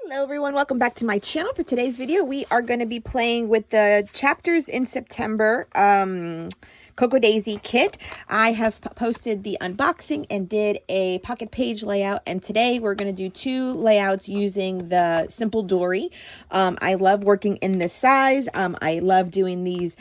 Hello everyone, welcome back to my channel. For today's video, we are going to be playing with the chapters in September Cocoa Daisy kit. I have posted the unboxing and did a pocket page layout, and today we're going to do two layouts using the simple Dori. I love working in this size. I love doing these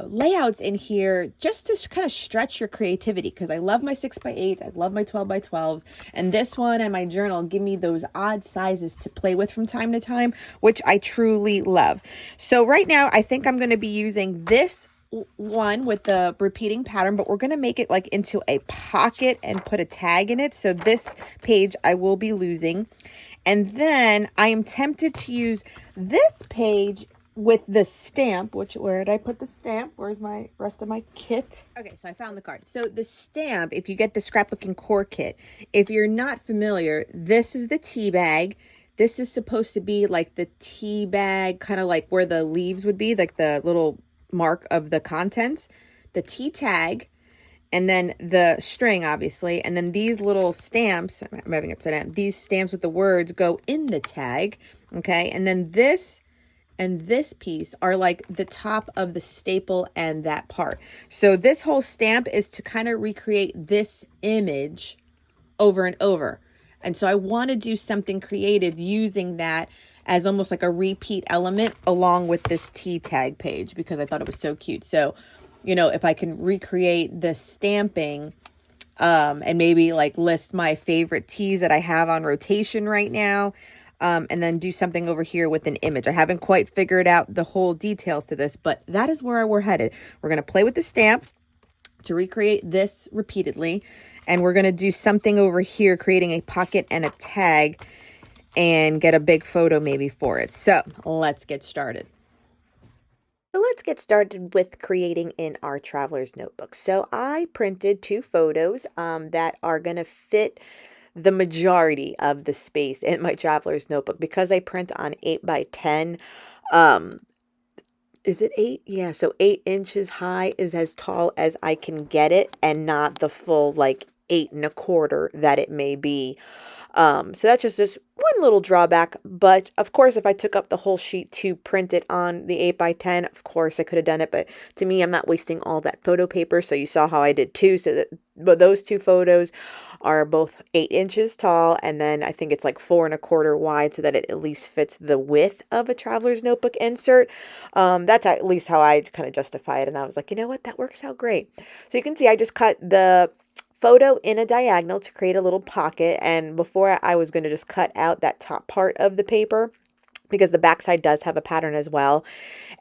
layouts in here just to kind of stretch your creativity, because I love my 6x8s, I love my 12x12s, and this one and my journal give me those odd sizes to play with from time to time, which I truly love. So right now I think I'm going to be using this one with the repeating pattern, but we're going to make it like into a pocket and put a tag in it. So this page I will be losing, and then I am tempted to use this page with the stamp, where did I put the stamp? Where's my rest of my kit? Okay, so I found the card. So the stamp, if you get the Scrapbooking Core kit, if you're not familiar, this is the tea bag. This is supposed to be like the tea bag, kind of like where the leaves would be, like the little mark of the contents, the tea tag, and then the string, obviously, and then these little stamps, I'm having upside down, these stamps with the words go in the tag, okay? And then this and this piece are like the top of the staple and that part. So this whole stamp is to kind of recreate this image over and over. And so I want to do something creative using that as almost like a repeat element along with this tea tag page, because I thought it was so cute. So, you know, if I can recreate the stamping, and maybe like list my favorite teas that I have on rotation right now, and then do something over here with an image. I haven't quite figured out the whole details to this, but that is where we're headed. We're going to play with the stamp to recreate this repeatedly, and we're going to do something over here, creating a pocket and a tag, and get a big photo maybe for it. So let's get started. So let's get started with creating in our traveler's notebook. So I printed two photos that are going to fit the majority of the space in my traveler's notebook, because I print on 8x10. Is it 8? Yeah, so 8 inches high is as tall as I can get it, and not the full like 8 1/4 that it may be. So that's just this one little drawback. But of course, if I took up the whole sheet to print it on the 8x10, of course I could have done it. But to me, I'm not wasting all that photo paper. So you saw how I did two. But those two photos are both 8 inches tall, and then I think it's like 4 1/4 wide, so that it at least fits the width of a traveler's notebook insert. That's at least how I kind of justify it. And I was like, you know what, that works out great. So you can see I just cut the photo in a diagonal to create a little pocket, and before I was going to just cut out that top part of the paper, because the backside does have a pattern as well,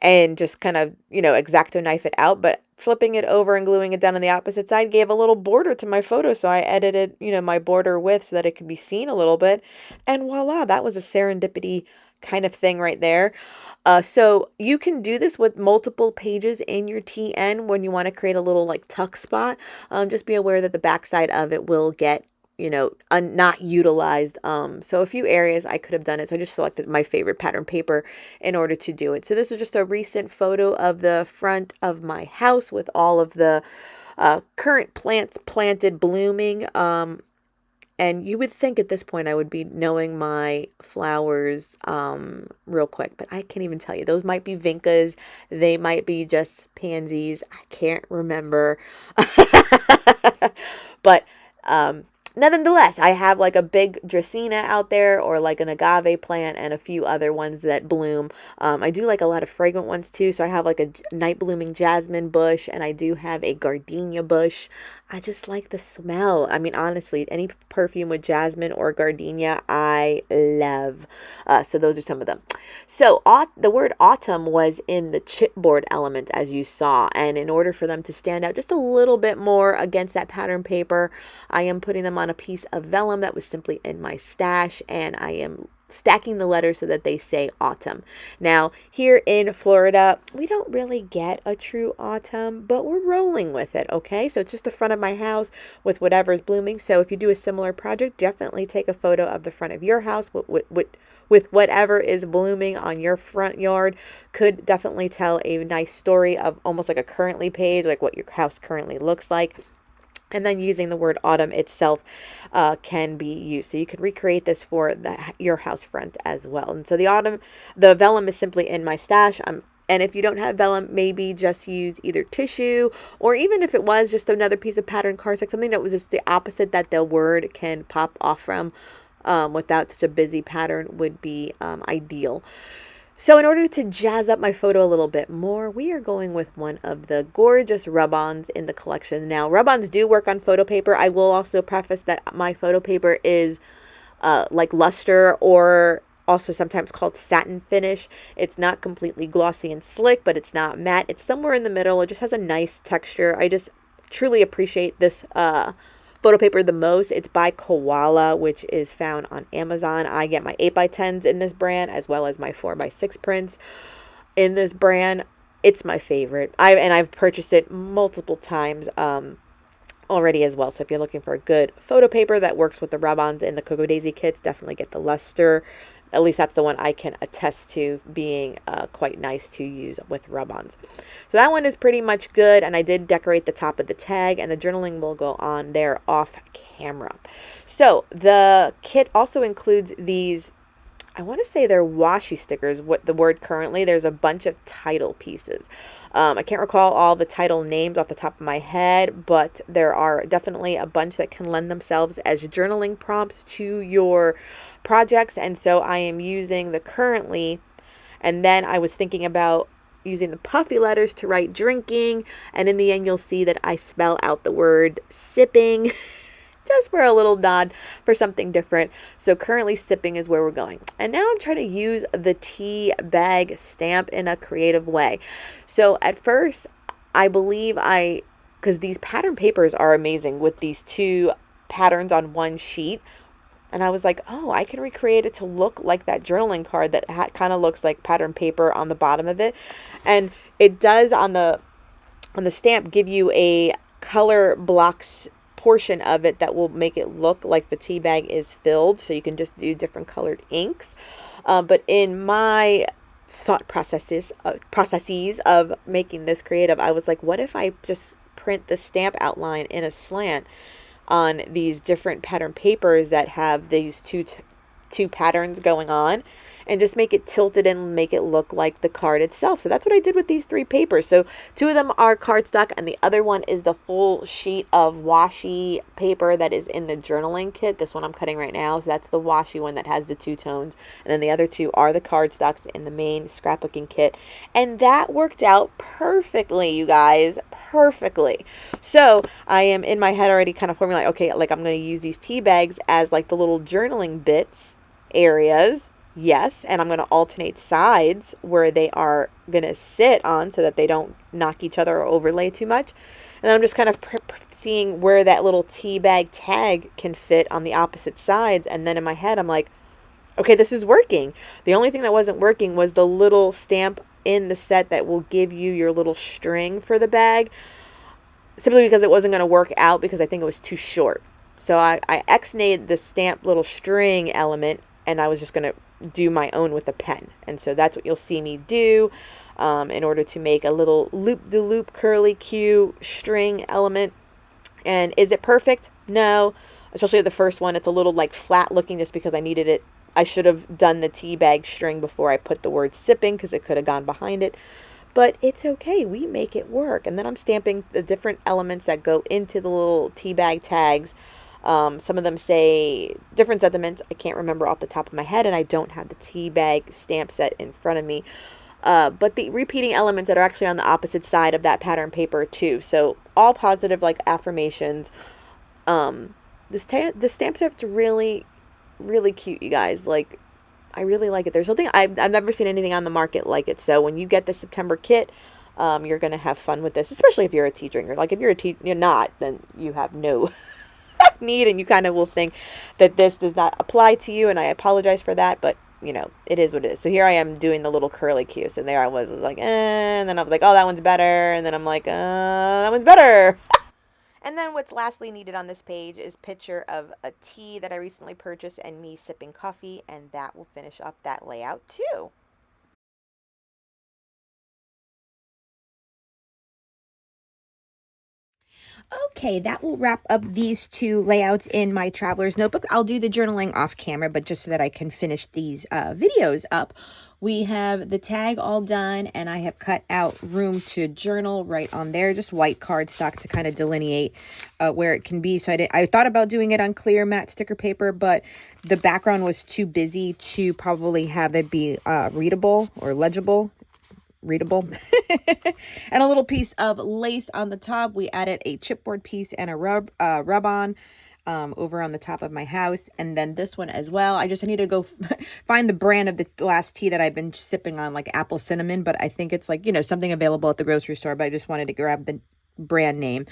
and just kind of, you know, X-Acto knife it out. But flipping it over and gluing it down on the opposite side gave a little border to my photo, so I edited, you know, my border width so that it could be seen a little bit, and voila, that was a serendipity kind of thing right there. So you can do this with multiple pages in your TN when you want to create a little like tuck spot. Just be aware that the backside of it will get, you know, not utilized. So a few areas I could have done it. So I just selected my favorite pattern paper in order to do it. So this is just a recent photo of the front of my house with all of the current plants planted, blooming. And you would think at this point I would be knowing my flowers real quick, but I can't even tell you. Those might be vincas. They might be just pansies. I can't remember. But nonetheless, I have like a big Dracaena out there, or like an agave plant, and a few other ones that bloom. I do like a lot of fragrant ones too. So I have like a night blooming jasmine bush, and I do have a gardenia bush. I just like the smell. I mean, honestly, any perfume with jasmine or gardenia, I love. So those are some of them. So the word autumn was in the chipboard element, as you saw. And in order for them to stand out just a little bit more against that pattern paper, I am putting them on a piece of vellum that was simply in my stash. And I am stacking the letters so that they say autumn. Now, here in Florida, we don't really get a true autumn, but we're rolling with it, okay? So it's just the front of my house with whatever is blooming. So if you do a similar project, definitely take a photo of the front of your house with whatever is blooming on your front yard. Could definitely tell a nice story of almost like a currently page, like what your house currently looks like. And then using the word autumn itself can be used. So you can recreate this for your house front as well. And so the vellum is simply in my stash. And if you don't have vellum, maybe just use either tissue, or even if it was just another piece of pattern cardstock, something that was just the opposite that the word can pop off from without such a busy pattern would be ideal. So in order to jazz up my photo a little bit more, we are going with one of the gorgeous rub-ons in the collection. Now, rub-ons do work on photo paper. I will also preface that my photo paper is like luster, or also sometimes called satin finish. It's not completely glossy and slick, but it's not matte. It's somewhere in the middle. It just has a nice texture. I just truly appreciate this photo paper the most. It's by Koala, which is found on Amazon. I get my 8x10s in this brand, as well as my 4x6 prints in this brand. It's my favorite. I've purchased it multiple times already as well. So if you're looking for a good photo paper that works with the rub-ons in the Cocoa Daisy kits, definitely get the luster. At least that's the one I can attest to being quite nice to use with rub-ons. So that one is pretty much good, and I did decorate the top of the tag, and the journaling will go on there off camera. So the kit also includes these, I want to say they're washi stickers, what the word currently. There's a bunch of title pieces. I can't recall all the title names off the top of my head, but there are definitely a bunch that can lend themselves as journaling prompts to your projects. And so I am using the currently, and then I was thinking about using the puffy letters to write drinking. And in the end, you'll see that I spell out the word sipping. Just for a little nod for something different. So currently sipping is where we're going. And now I'm trying to use the tea bag stamp in a creative way. So at first, I believe because these pattern papers are amazing with these two patterns on one sheet. And I was like, oh, I can recreate it to look like that journaling card that kind of looks like pattern paper on the bottom of it. And it does on the stamp give you a color blocks portion of it that will make it look like the tea bag is filled, so you can just do different colored inks. But in my thought processes of making this creative, I was like, what if I just print the stamp outline in a slant on these different pattern papers that have these two patterns going on, and just make it tilted and make it look like the card itself. So that's what I did with these three papers. So two of them are cardstock, and the other one is the full sheet of washi paper that is in the journaling kit. This one I'm cutting right now, so that's the washi one that has the two tones, and then the other two are the cardstocks in the main scrapbooking kit. And that worked out perfectly, you guys, perfectly. So I am in my head already kind of formulating, okay, like I'm going to use these tea bags as like the little journaling bits areas. Yes, and I'm going to alternate sides where they are going to sit on so that they don't knock each other or overlay too much. And then I'm just kind of seeing where that little tea bag tag can fit on the opposite sides. And then in my head, I'm like, okay, this is working. The only thing that wasn't working was the little stamp in the set that will give you your little string for the bag, simply because it wasn't going to work out because I think it was too short. So I X-nayed the stamp little string element, and I was just going to do my own with a pen. And so that's what you'll see me do in order to make a little loop-de-loop curly Q string element. And is it perfect? No. Especially the first one, it's a little like flat looking just because I needed it. I should have done the tea bag string before I put the word sipping, because it could have gone behind it. But it's okay. We make it work. And then I'm stamping the different elements that go into the little tea bag tags. Some of them say different sentiments. I can't remember off the top of my head, and I don't have the tea bag stamp set in front of me. But the repeating elements that are actually on the opposite side of that pattern paper too. So all positive, like affirmations. The stamp set's really, really cute, you guys. Like, I really like it. There's something I've never seen anything on the market like it. So when you get the September kit, you're gonna have fun with this, especially if you're a tea drinker. Like if you're not, then you have no need, and you kind of will think that this does not apply to you, and I apologize for that, but you know, it is what it is. So here I am doing the little curly Q, so there I was like, and then I was like, oh, that one's better, and then I'm like, that one's better. And then what's lastly needed on this page is picture of a tea that I recently purchased and me sipping coffee, and that will finish up that layout too. Okay, that will wrap up these two layouts in my traveler's notebook. I'll do the journaling off camera, but just so that I can finish these videos up. We have the tag all done, and I have cut out room to journal right on there, just white cardstock to kind of delineate where it can be. So I thought about doing it on clear matte sticker paper, but the background was too busy to probably have it be readable or legible. Readable. And a little piece of lace on the top. We added a chipboard piece and a rub-on over on the top of my house. And then this one as well. I need to go find the brand of the last tea that I've been sipping on, like apple cinnamon, but I think it's like, you know, something available at the grocery store, but I just wanted to grab the brand name.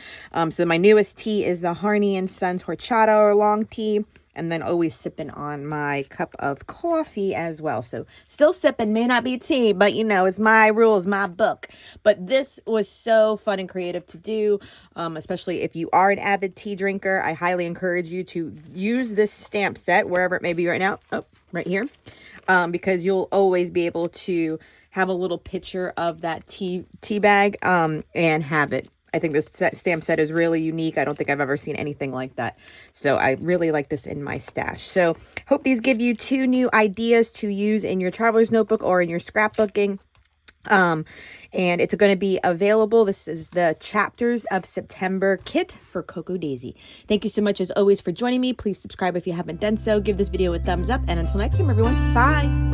So my newest tea is the Harney and Sons Horchata or long tea. And then always sipping on my cup of coffee as well. So still sipping, may not be tea, but you know, it's my rules, my book. But this was so fun and creative to do, especially if you are an avid tea drinker. I highly encourage you to use this stamp set wherever it may be right now. Oh, right here. Because you'll always be able to have a little picture of that tea bag and have it. I think this stamp set is really unique. I don't think I've ever seen anything like that. So I really like this in my stash. So hope these give you 2 new ideas to use in your traveler's notebook or in your scrapbooking. And it's going to be available. This is the Chapters of September kit for Cocoa Daisy. Thank you so much as always for joining me. Please subscribe if you haven't done so. Give this video a thumbs up. And until next time, everyone, bye.